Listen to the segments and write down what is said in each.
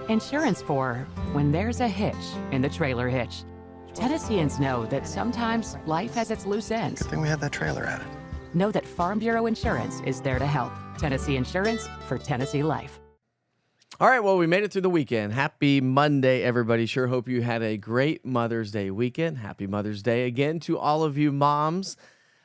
Insurance for when there's a hitch in the trailer hitch. Tennesseans know that sometimes life has its loose ends. Good thing we had that trailer added. Know that Farm Bureau Insurance is there to help. Tennessee Insurance for Tennessee Life. All right, well, we made it through the weekend. Happy Monday, everybody. Sure hope you had a great Mother's Day weekend. Happy Mother's Day again to all of you moms.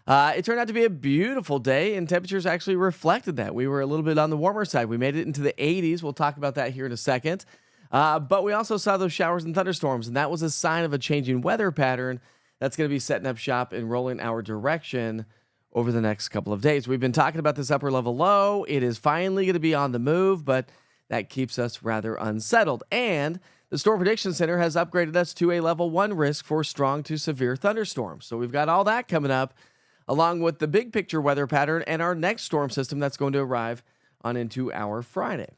It turned out to be a beautiful day, and temperatures actually reflected that. We were a little bit on the warmer side. We made it into the 80s. We'll talk about that here in a second. But we also saw those showers and thunderstorms, and that was a sign of a changing weather pattern that's going to be setting up shop and rolling our direction over the next couple of days. We've been talking about this upper level low. It is finally going to be on the move, but that keeps us rather unsettled. And the Storm Prediction Center has upgraded us to a level 1 risk for strong to severe thunderstorms. So we've got all that coming up, along with the big picture weather pattern and our next storm system that's going to arrive on into our Friday.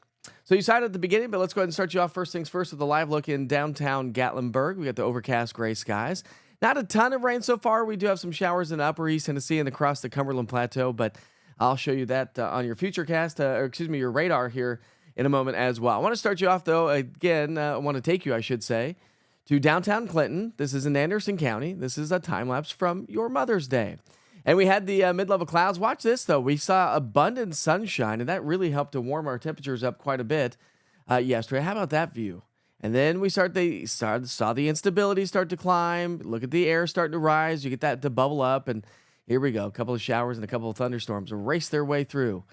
So you saw it at the beginning, but let's go ahead and start you off first things first with a live look in downtown Gatlinburg. We got the overcast gray skies. Not a ton of rain so far. We do have some showers in upper East Tennessee and across the Cumberland Plateau, but I'll show you that on your your radar here in a moment as well. I want to start you off, though, again, I want to take you, I should say, to downtown Clinton. This is in Anderson County. This is a time-lapse from your Mother's Day. And we had the mid-level clouds. Watch this, though. We saw abundant sunshine, and that really helped to warm our temperatures up quite a bit yesterday. How about that view? And then we saw the instability start to climb. Look at the air starting to rise. You get that to bubble up, and here we go. A couple of showers and a couple of thunderstorms race their way through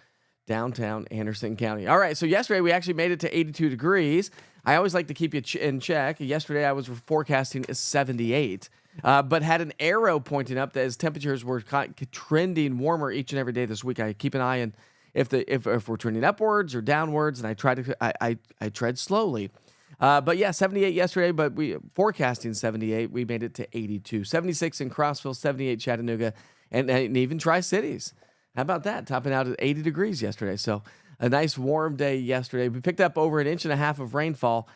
downtown Anderson County. All right, so yesterday we actually made it to 82 degrees. I always like to keep you in check. Yesterday I was forecasting 78, but had an arrow pointing up that as temperatures were trending warmer each and every day this week. I keep an eye on if we're trending upwards or downwards, and I tread slowly. But yeah, 78 yesterday, but we forecasting 78. We made it to 82. 76 in Crossville, 78 Chattanooga, and even Tri-Cities. How about that? Topping out at 80 degrees yesterday. So a nice warm day yesterday. We picked up over 1.5 inches of rainfall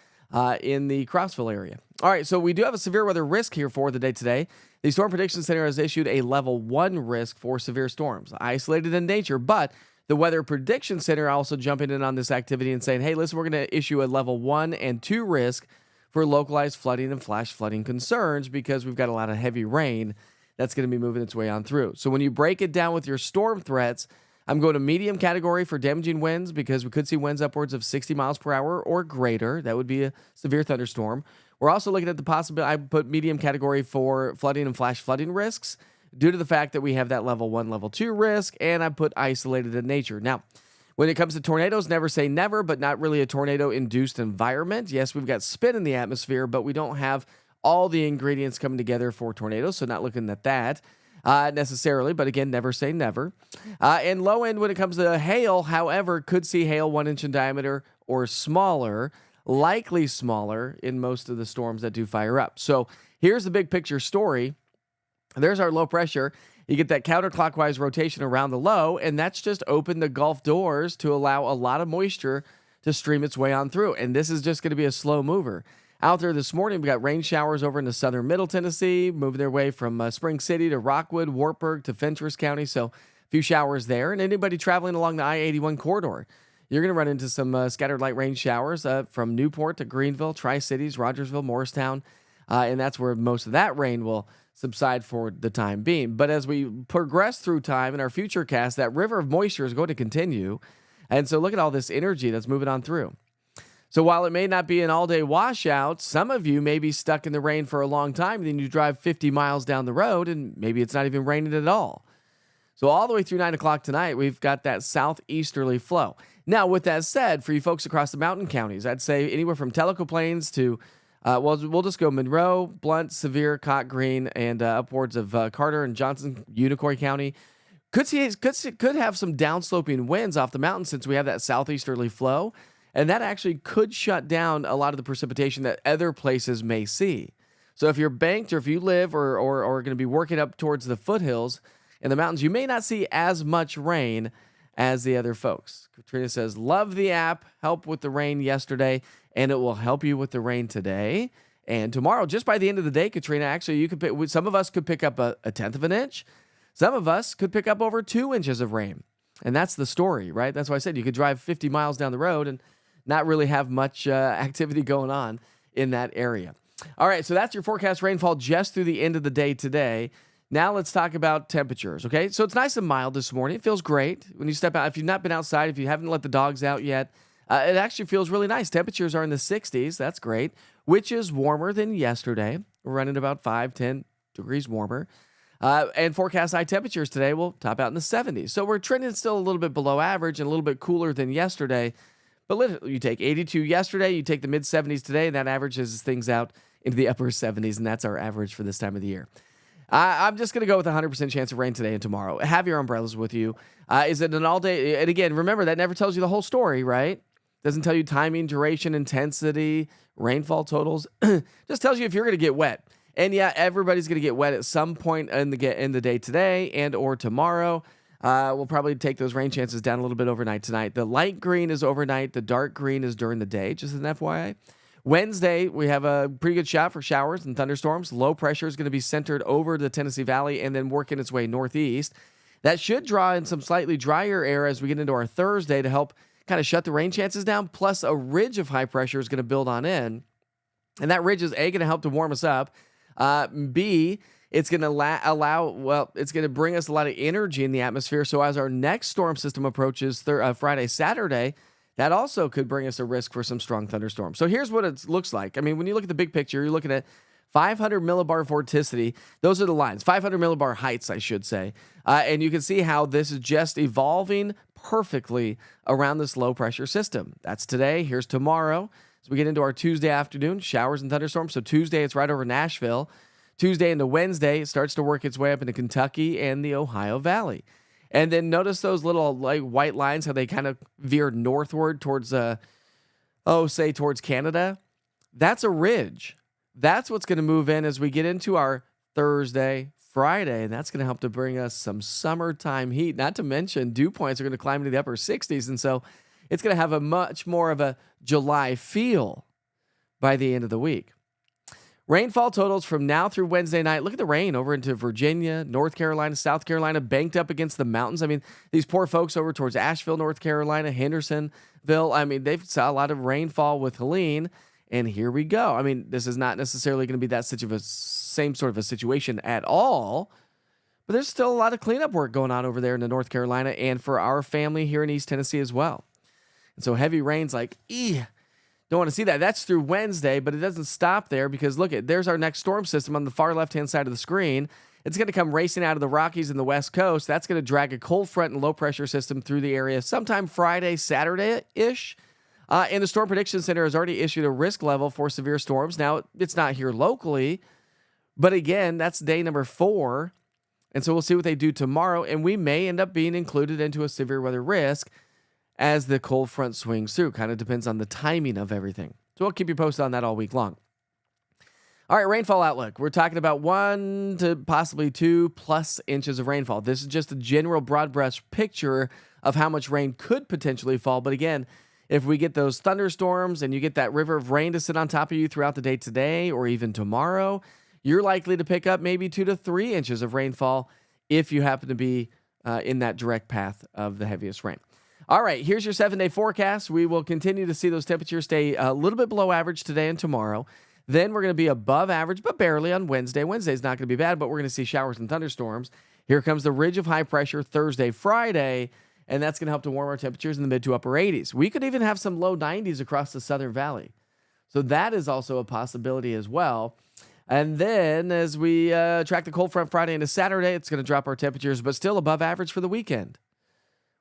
in the Crossville area. All right, so we do have a severe weather risk here for the day today. The Storm Prediction Center has issued a level 1 risk for severe storms, isolated in nature, but the Weather Prediction Center also jumping in on this activity and saying, hey, listen, we're going to issue a level 1 and 2 risk for localized flooding and flash flooding concerns because we've got a lot of heavy rain that's going to be moving its way on through. So when you break it down with your storm threats, I'm going to medium category for damaging winds because we could see winds upwards of 60 miles per hour or greater. That would be a severe thunderstorm. We're also looking at the possibility, I put medium category for flooding and flash flooding risks due to the fact that we have that level 1, level 2 risk, and I put isolated in nature. Now, when it comes to tornadoes, never say never, but not really a tornado-induced environment. Yes, we've got spin in the atmosphere, but we don't have all the ingredients coming together for tornadoes, so not looking at that necessarily, but again, never say never. And low end when it comes to hail, however, could see hail 1 inch in diameter or smaller, likely smaller in most of the storms that do fire up. So here's the big picture story. There's our low pressure. You get that counterclockwise rotation around the low, and that's just opened the Gulf doors to allow a lot of moisture to stream its way on through. And this is just going to be a slow mover. Out there this morning, we got rain showers over into southern Middle Tennessee, moving their way from Spring City to Rockwood, Wartburg to Fentress County. So a few showers there. And anybody traveling along the I-81 corridor, you're going to run into some scattered light rain showers from Newport to Greenville, Tri-Cities, Rogersville, Morristown. And that's where most of that rain will subside for the time being. But as we progress through time in our future cast, that river of moisture is going to continue. And so look at all this energy that's moving on through. So while it may not be an all-day washout, some of you may be stuck in the rain for a long time, and then you drive 50 miles down the road, and maybe it's not even raining at all. So all the way through 9 o'clock tonight, we've got that southeasterly flow. Now, with that said, for you folks across the mountain counties, I'd say anywhere from Tellico Plains to, we'll just go Monroe, Blount, Sevier, Cott Green, and upwards of Carter and Johnson, Unicoi County. Could have some downsloping winds off the mountain since we have that southeasterly flow. And that actually could shut down a lot of the precipitation that other places may see. So if you're banked or if you live or going to be working up towards the foothills in the mountains, you may not see as much rain as the other folks. Katrina says, love the app, help with the rain yesterday, and it will help you with the rain today and tomorrow. Just by the end of the day, Katrina, actually, you could some of us could pick up a tenth of an inch. Some of us could pick up over 2 inches of rain. And that's the story, right? That's why I said you could drive 50 miles down the road and not really have much activity going on in that area. All right, so that's your forecast rainfall just through the end of the day today. Now let's talk about temperatures, okay? So it's nice and mild this morning. It feels great when you step out. If you've not been outside, if you haven't let the dogs out yet, it actually feels really nice. Temperatures are in the 60s. That's great, which is warmer than yesterday. We're running about 5-10 degrees warmer. And forecast high temperatures today will top out in the 70s. So we're trending still a little bit below average and a little bit cooler than yesterday. But literally, you take 82 yesterday, you take the mid-70s today, and that averages things out into the upper 70s, and that's our average for this time of the year. I'm just going to go with a 100% chance of rain today and tomorrow. Have your umbrellas with you. Is it an all-day? And again, remember, that never tells you the whole story, right? Doesn't tell you timing, duration, intensity, rainfall totals. Just tells you if you're going to get wet. And yeah, everybody's going to get wet at some point in the day today and or tomorrow. We'll probably take those rain chances down a little bit overnight tonight. The light green is overnight. The dark green is during the day, just as an FYI. Wednesday, we have a pretty good shot for showers and thunderstorms. Low pressure is going to be centered over the Tennessee Valley and then working its way northeast. That should draw in some slightly drier air as we get into our Thursday to help kind of shut the rain chances down. Plus, a ridge of high pressure is going to build on in. And that ridge is, A, going to help to warm us up. B, it's going to it's going to bring us a lot of energy in the atmosphere. So as our next storm system approaches Friday, Saturday, that also could bring us a risk for some strong thunderstorms. So here's what it looks like. I mean, when you look at the big picture, you're looking at 500 millibar vorticity. Those are the lines, 500 millibar heights, I should say. And you can see how this is just evolving perfectly around this low pressure system. That's today. Here's tomorrow. So we get into our Tuesday afternoon, showers and thunderstorms. So Tuesday, it's right over Nashville. Tuesday into Wednesday, it starts to work its way up into Kentucky and the Ohio Valley. And then notice those little like white lines, how they kind of veer northward towards, towards Canada. That's a ridge. That's what's going to move in as we get into our Thursday, Friday, and that's going to help to bring us some summertime heat. Not to mention, dew points are going to climb into the upper 60s, and so it's going to have a much more of a July feel by the end of the week. Rainfall totals from now through Wednesday night. Look at the rain over into Virginia, North Carolina, South Carolina, banked up against the mountains. I mean, these poor folks over towards Asheville, North Carolina, Hendersonville. I mean, they've saw a lot of rainfall with Helene, and here we go. I mean, this is not necessarily going to be that same sort of a situation at all, but there's still a lot of cleanup work going on over there in the North Carolina and for our family here in East Tennessee as well. And so heavy rain's like, don't want to see that. That's through Wednesday, but it doesn't stop there because look, there's our next storm system on the far left-hand side of the screen. It's going to come racing out of the Rockies and the West Coast. That's going to drag a cold front and low pressure system through the area sometime Friday, Saturday-ish. And the Storm Prediction Center has already issued a risk level for severe storms. Now, it's not here locally, but again, that's day number 4. And so we'll see what they do tomorrow, and we may end up being included into a severe weather risk as the cold front swings through. Kind of depends on the timing of everything. So we'll keep you posted on that all week long. All right, rainfall outlook. We're talking about 1 to possibly 2+ inches of rainfall. This is just a general broad brush picture of how much rain could potentially fall. But again, if we get those thunderstorms and you get that river of rain to sit on top of you throughout the day today or even tomorrow, you're likely to pick up maybe 2 to 3 inches of rainfall if you happen to be in that direct path of the heaviest rain. All right, here's your 7-day forecast. We will continue to see those temperatures stay a little bit below average today and tomorrow. Then we're going to be above average, but barely on Wednesday. Wednesday's not going to be bad, but we're going to see showers and thunderstorms. Here comes the ridge of high pressure Thursday, Friday, and that's going to help to warm our temperatures in the mid to upper 80s. We could even have some low 90s across the Southern Valley. So that is also a possibility as well. And then as we track the cold front Friday into Saturday, it's going to drop our temperatures, but still above average for the weekend,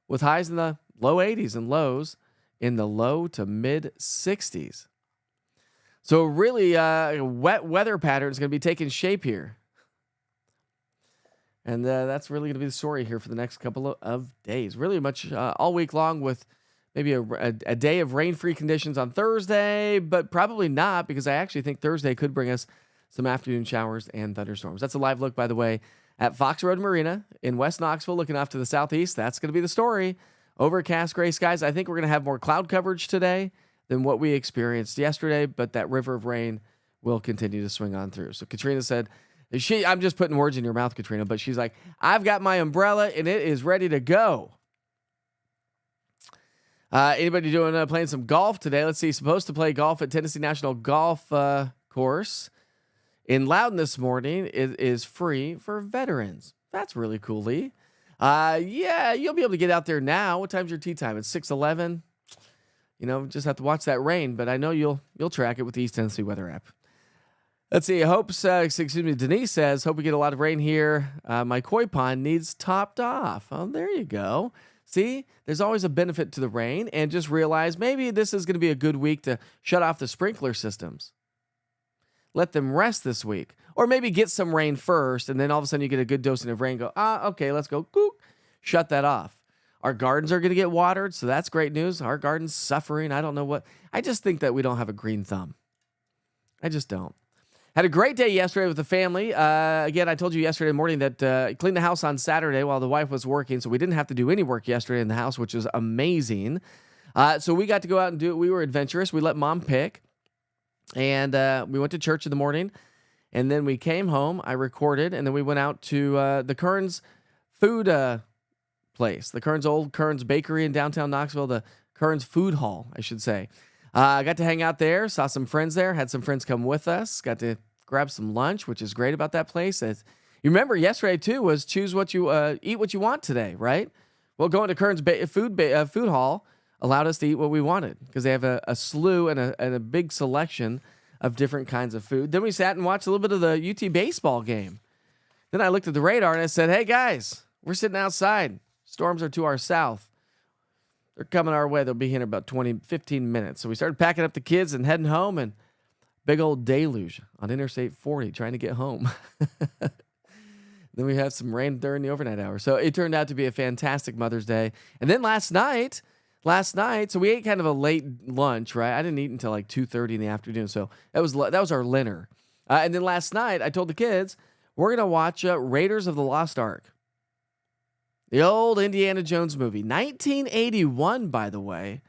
with highs in the low 80s and lows in the low to mid 60s. So really, wet weather pattern is going to be taking shape here. And that's really going to be the story here for the next couple of days. Really much all week long, with maybe a day of rain-free conditions on Thursday, but probably not, because I actually think Thursday could bring us some afternoon showers and thunderstorms. That's a live look, by the way, at Fox Road Marina in West Knoxville, looking off to the southeast. That's going to be the story. Overcast gray skies. I think we're going to have more cloud coverage today than what we experienced yesterday, but that river of rain will continue to swing on through. So Katrina said, I'm just putting words in your mouth, Katrina, but she's like, I've got my umbrella and it is ready to go. Anybody doing playing some golf today? Let's see. Supposed to play golf at Tennessee National Golf Course in Loudon this morning. It is free for veterans. That's really cool, Lee. Yeah, you'll be able to get out there now. What time's your tee time? It's 6:11. Just have to watch that rain, but I know you'll track it with the East Tennessee Weather app. Let's see. Denise says, hope we get a lot of rain here. My koi pond needs topped off. Oh, there you go. See, there's always a benefit to the rain, and just realize maybe this is going to be a good week to shut off the sprinkler systems. Let them rest this week. Or maybe get some rain first, and then all of a sudden you get a good dosing of rain. Go, okay, let's go. Shut that off. Our gardens are going to get watered, so that's great news. Our garden's suffering. I don't know what. I just think that we don't have a green thumb. I just don't. Had a great day yesterday with the family. Again, I told you yesterday morning that I cleaned the house on Saturday while the wife was working, so we didn't have to do any work yesterday in the house, which was amazing. So we got to go out and do it. We were adventurous. We let Mom pick, and we went to church in the morning, and then we came home. I recorded, and then we went out to the Kern's food place, the old Kern's Bakery in downtown Knoxville, the Kern's Food Hall, I should say. I got to hang out there, saw some friends there, had some friends come with us, got to grab some lunch, which is great about that place. You remember yesterday, too, was choose what you eat what you want today, right? Well, going to Kern's Food Hall allowed us to eat what we wanted because they have a slew and a big selection of different kinds of food. Then we sat and watched a little bit of the UT baseball game. Then I looked at the radar and I said, hey, guys, we're sitting outside. Storms are to our south. They're coming our way. They'll be here in about 15 minutes. So we started packing up the kids and heading home, and big old deluge on Interstate 40 trying to get home. Then we had some rain during the overnight hours. So it turned out to be a fantastic Mother's Day. And then last night, so we ate kind of a late lunch, right? I didn't eat until like 2:30 in the afternoon. So that was our dinner. And then last night, I told the kids, we're going to watch Raiders of the Lost Ark. The old Indiana Jones movie. 1981, by the way.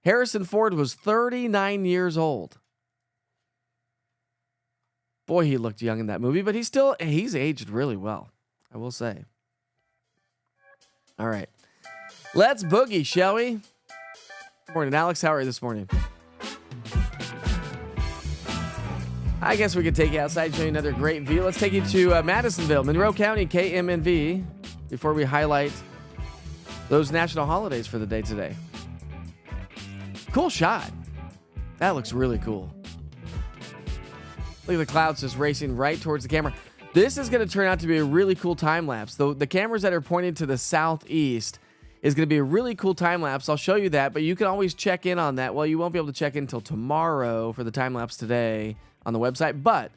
Harrison Ford was 39 years old. Boy, he looked young in that movie, but he's aged really well, I will say. All right. Let's boogie, shall we? Good morning, Alex. How are you this morning? I guess we could take you outside and show you another great view. Let's take you to Madisonville, Monroe County, KMNV, before we highlight those national holidays for the day today. Cool shot. That looks really cool. Look at the clouds just racing right towards the camera. This is going to turn out to be a really cool time lapse. The cameras that are pointed to the southeast is going to be a really cool time lapse. I'll show you that, but you can always check in on that. Well, you won't be able to check in until tomorrow for the time lapse today on the website, but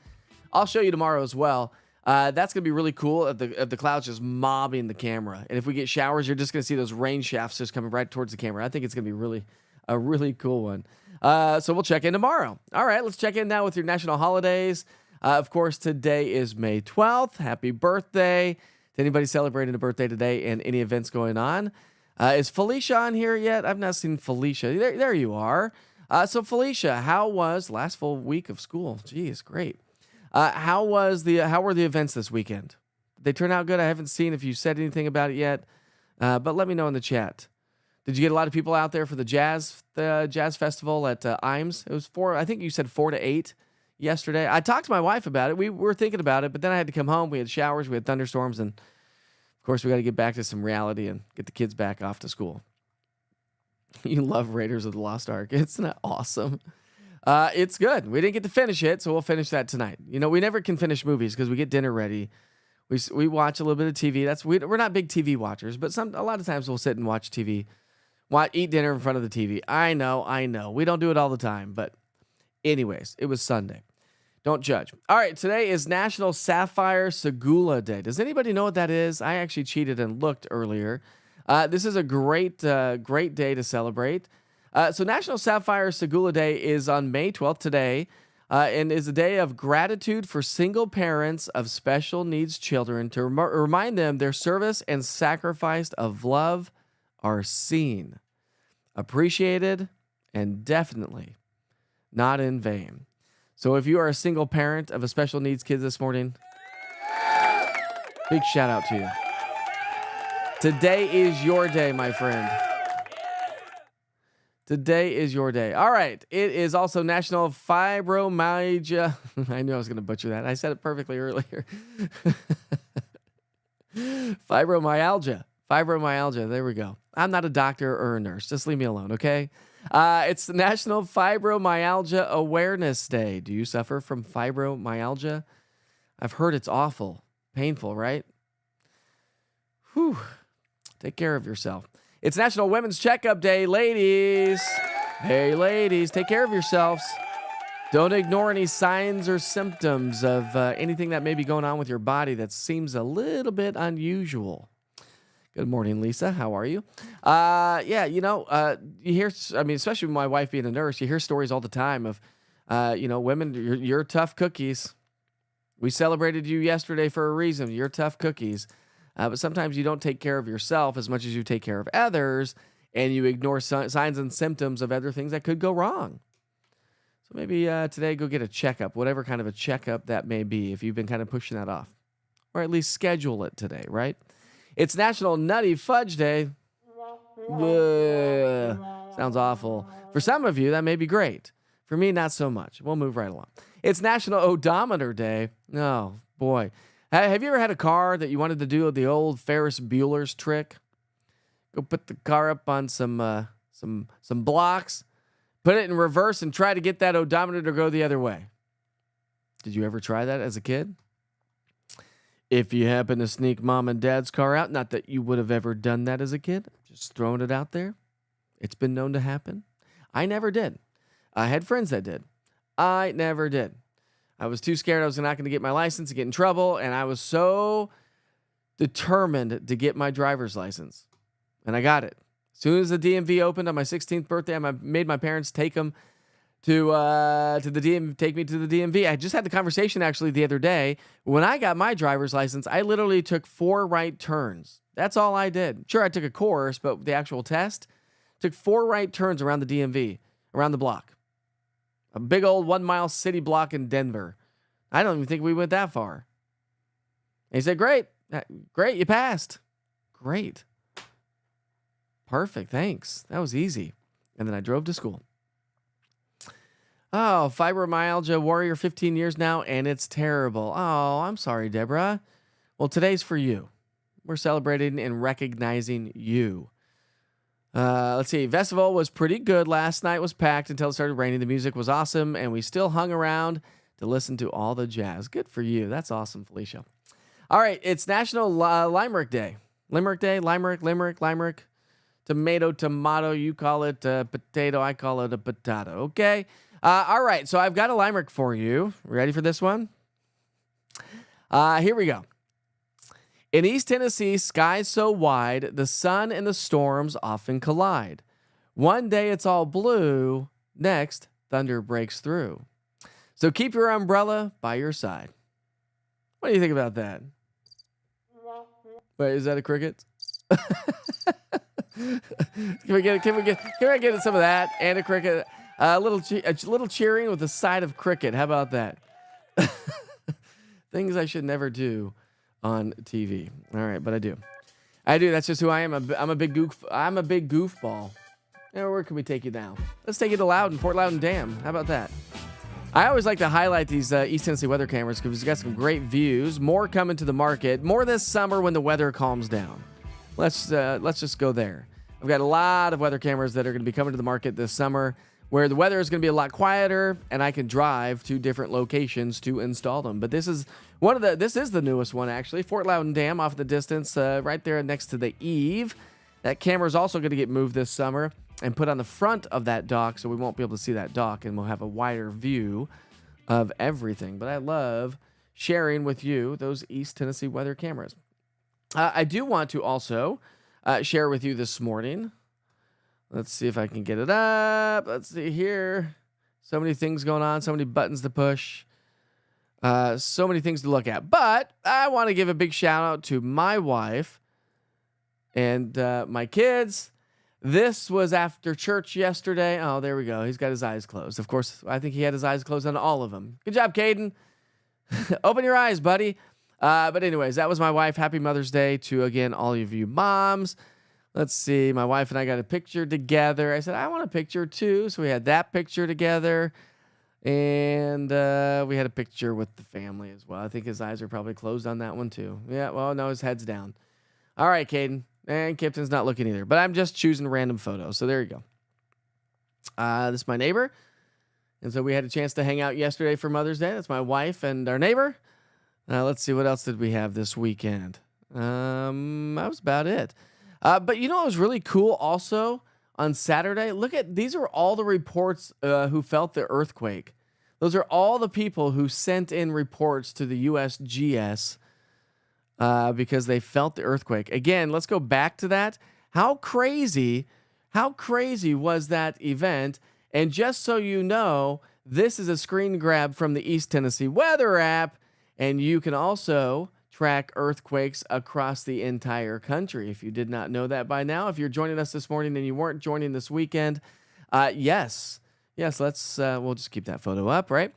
I'll show you tomorrow as well. That's going to be really cool of the clouds just mobbing the camera. And if we get showers, you're just going to see those rain shafts just coming right towards the camera. I think it's going to be a really cool one. So we'll check in tomorrow. All right, let's check in now with your national holidays. Of course, today is May 12th. Happy birthday to anybody celebrating a birthday today and any events going on. Is Felicia on here yet? I've not seen Felicia. There you are. So Felicia, how was last full week of school? Geez, great. How were the events this weekend? Did they turn out good? I haven't seen if you said anything about it yet, but let me know in the chat. Did you get a lot of people out there for the jazz festival at Imes? It was I think you said 4 to 8 yesterday. I talked to my wife about it. We were thinking about it, but then I had to come home. We had showers, we had thunderstorms, and of course we got to get back to some reality and get the kids back off to school. You love Raiders of the Lost Ark. Isn't that awesome? It's good. We didn't get to finish it, so we'll finish that tonight. We never can finish movies because we get dinner ready. We watch a little bit of TV. We're not big TV watchers, but a lot of times we'll sit and watch TV, eat dinner in front of the TV. I know. We don't do it all the time, but anyways, it was Sunday. Don't judge. All right, today is National Sapphire Segula Day. Does anybody know what that is? I actually cheated and looked earlier. This is a great day to celebrate. So National Sapphire Segula Day is on May 12th today, and is a day of gratitude for single parents of special needs children to remind them their service and sacrifice of love are seen, appreciated, and definitely not in vain. So if you are a single parent of a special needs kid this morning, big shout out to you. Today is your day, my friend. Today is your day. All right. It is also National Fibromyalgia. I knew I was going to butcher that. I said it perfectly earlier. Fibromyalgia. Fibromyalgia. There we go. I'm not a doctor or a nurse. Just leave me alone, okay? It's the National Fibromyalgia Awareness Day. Do you suffer from fibromyalgia? I've heard it's awful. Painful, right? Whew. Take care of yourself. It's National Women's Checkup Day, ladies. Hey, ladies, take care of yourselves. Don't ignore any signs or symptoms of anything that may be going on with your body that seems a little bit unusual. Good morning, Lisa. How are you? You hear, especially with my wife being a nurse, you hear stories all the time of, women, you're tough cookies. We celebrated you yesterday for a reason. You're tough cookies. But sometimes you don't take care of yourself as much as you take care of others, and you ignore signs and symptoms of other things that could go wrong. So maybe today go get a checkup, whatever kind of a checkup that may be, if you've been kind of pushing that off. Or at least schedule it today, right? It's National Nutty Fudge Day. Ugh, sounds awful. For some of you, that may be great. For me, not so much. We'll move right along. It's National Odometer Day. Oh, boy. Have you ever had a car that you wanted to do the old Ferris Bueller's trick? Go put the car up on some blocks, put it in reverse, and try to get that odometer to go the other way. Did you ever try that as a kid? If you happen to sneak mom and dad's car out, not that you would have ever done that as a kid, just throwing it out there. It's been known to happen. I never did. I had friends that did. I never did. I was too scared I was not going to get my license and get in trouble, and I was so determined to get my driver's license. And I got it. As soon as the DMV opened on my 16th birthday, I made my parents take them to the DMV, take me to the DMV. I just had the conversation actually the other day. When I got my driver's license, I literally took 4 right turns. That's all I did. Sure, I took a course, but the actual test took 4 right turns around the DMV, around the block. A big old 1-mile city block in Denver. I don't even think we went that far. And he said, great, you passed. Great. Perfect, thanks. That was easy. And then I drove to school. Oh, fibromyalgia warrior, 15 years now, and it's terrible. Oh, I'm sorry, Deborah. Well, today's for you. We're celebrating and recognizing you. Let's see. Festival was pretty good. Last night was packed until it started raining. The music was awesome, and we still hung around to listen to all the jazz. Good for you. That's awesome, Felicia. All right. It's National Limerick Day. Limerick Day. Limerick. Tomato. You call it a potato. I call it a potato. Okay. All right. So I've got a limerick for you. Ready for this one? Here we go. In East Tennessee, skies so wide, the sun and the storms often collide. One day it's all blue, next, thunder breaks through. So keep your umbrella by your side. What do you think about that? Wait, is that a cricket? Can we get some of that and a cricket? A little cheering with a side of cricket. How about that? Things I should never do on TV. All right, but I do. That's just who I am. I'm a big goofball. Where can we take you now? Let's take you to Loudon, Fort Loudon Dam. How about that? I always like to highlight these East Tennessee weather cameras because we've got some great views. More coming to the market. More this summer when the weather calms down. Let's just go there. I've got a lot of weather cameras that are going to be coming to the market this summer, where the weather is going to be a lot quieter, and I can drive to different locations to install them. But this is the newest one, actually. Fort Loudon Dam off in the distance, right there next to the eave. That camera is also going to get moved this summer and put on the front of that dock, so we won't be able to see that dock, and we'll have a wider view of everything. But I love sharing with you those East Tennessee weather cameras. I do want to also share with you this morning. Let's see if I can get it up. Let's see here. So many things going on. So many buttons to push. So many things to look at. But I want to give a big shout out to my wife and my kids. This was after church yesterday. Oh, there we go. He's got his eyes closed. Of course, I think he had his eyes closed on all of them. Good job, Caden. Open your eyes, buddy. But anyways, that was my wife. Happy Mother's Day to, again, all of you moms. Let's see. My wife and I got a picture together. I said, I want a picture too. So we had that picture together. And we had a picture with the family as well. I think his eyes are probably closed on that one too. Yeah, well, no, his head's down. All right, Caden. And Kipton's not looking either. But I'm just choosing random photos. So there you go. This is my neighbor. And so we had a chance to hang out yesterday for Mother's Day. That's my wife and our neighbor. Let's see, what else did we have this weekend? That was about it. But you know what was really cool also on Saturday? Look at, these are all the reports who felt the earthquake. Those are all the people who sent in reports to the USGS because they felt the earthquake. Again, let's go back to that. How crazy was that event? And just so you know, this is a screen grab from the East Tennessee Weather app, and you can also track earthquakes across the entire country. If you did not know that by now, if you're joining us this morning and you weren't joining this weekend, yes, let's, we'll just keep that photo up, right?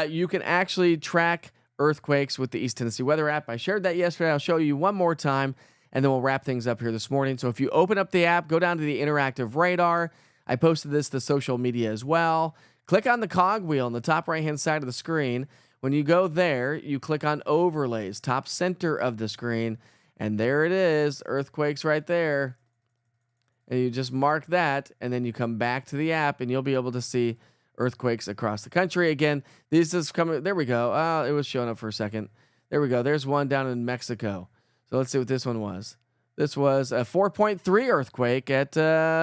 You can actually track earthquakes with the East Tennessee Weather app. I shared that yesterday. I'll show you one more time, and then we'll wrap things up here this morning. So if you open up the app, go down to the interactive radar. I posted this to social media as well. Click on the cog wheel on the top right-hand side of the screen. When you go there, you click on overlays, top center of the screen, and there it is, earthquakes right there. And you just mark that, and then you come back to the app, and you'll be able to see earthquakes across the country. Again, this is coming, there we go. Oh, it was showing up for a second. There we go. There's one down in Mexico. So let's see what this one was. This was a 4.3 earthquake at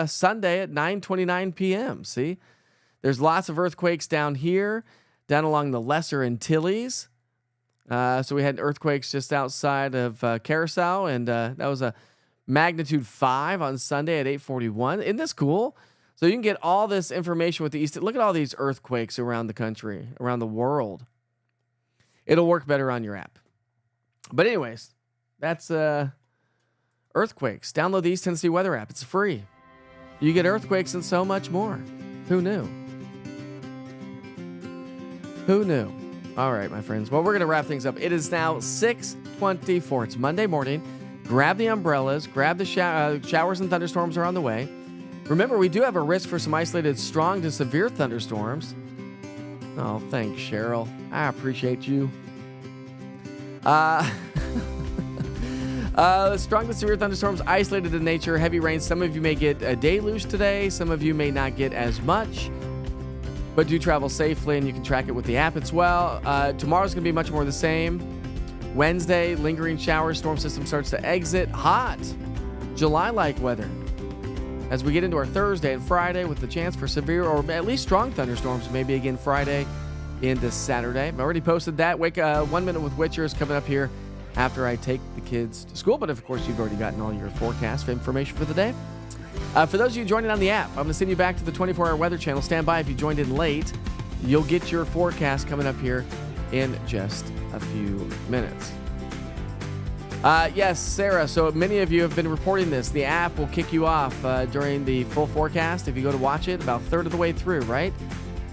Sunday at 9:29 p.m. See? There's lots of earthquakes down here, down along the Lesser Antilles. So we had earthquakes just outside of Curacao, and that was a magnitude 5 on Sunday at 8:41. Isn't this cool? So you can get all this information with the East. Look at all these earthquakes around the country, around the world. It'll work better on your app. But anyways, that's earthquakes. Download the East Tennessee Weather app. It's free. You get earthquakes and so much more. Who knew? Who knew? All right, my friends. Well, we're going to wrap things up. It is now 6:24. It's Monday morning. Grab the umbrellas. Grab the showers and thunderstorms are on the way. Remember, we do have a risk for some isolated strong to severe thunderstorms. Oh, thanks, Cheryl. I appreciate you. Strong to severe thunderstorms, isolated in nature, heavy rain. Some of you may get a deluge today. Some of you may not get as much. But do travel safely, and you can track it with the app as well. Tomorrow's going to be much more the same. Wednesday, lingering showers. Storm system starts to exit. Hot, July-like weather. As we get into our Thursday and Friday with the chance for severe or at least strong thunderstorms, maybe again Friday into Saturday. I've already posted that. 1 Minute with Witcher is coming up here after I take the kids to school. But of course, you've already gotten all your forecast information for the day. For those of you joining on the app, I'm going to send you back to the 24-hour weather channel. Stand by if you joined in late. You'll get your forecast coming up here in just a few minutes. Yes, Sarah. So many of you have been reporting this. The app will kick you off during the full forecast if you go to watch it about a third of the way through, right?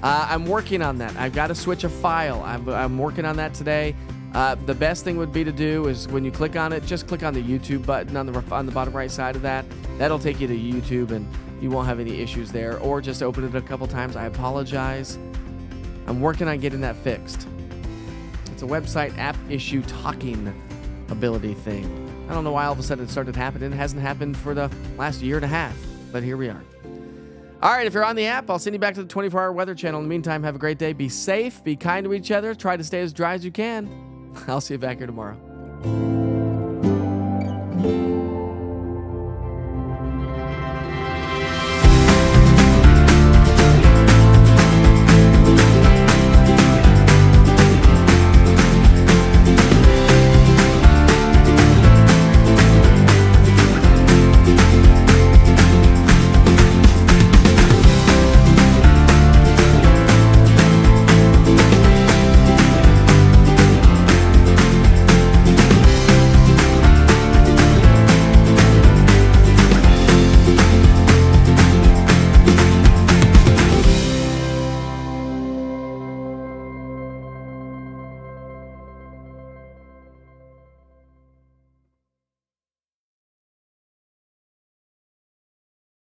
I'm working on that. I've got to switch a file. I'm working on that today. The best thing would be to do is when you click on it, just click on the YouTube button on the bottom right side of that. That'll take you to YouTube, and you won't have any issues there. Or just open it a couple times. I apologize. I'm working on getting that fixed. It's a website app issue talking ability thing. I don't know why all of a sudden it started happening. It hasn't happened for the last year and a half, but here we are. All right, if you're on the app, I'll send you back to the 24-hour weather channel. In the meantime, have a great day. Be safe. Be kind to each other. Try to stay as dry as you can. I'll see you back here tomorrow.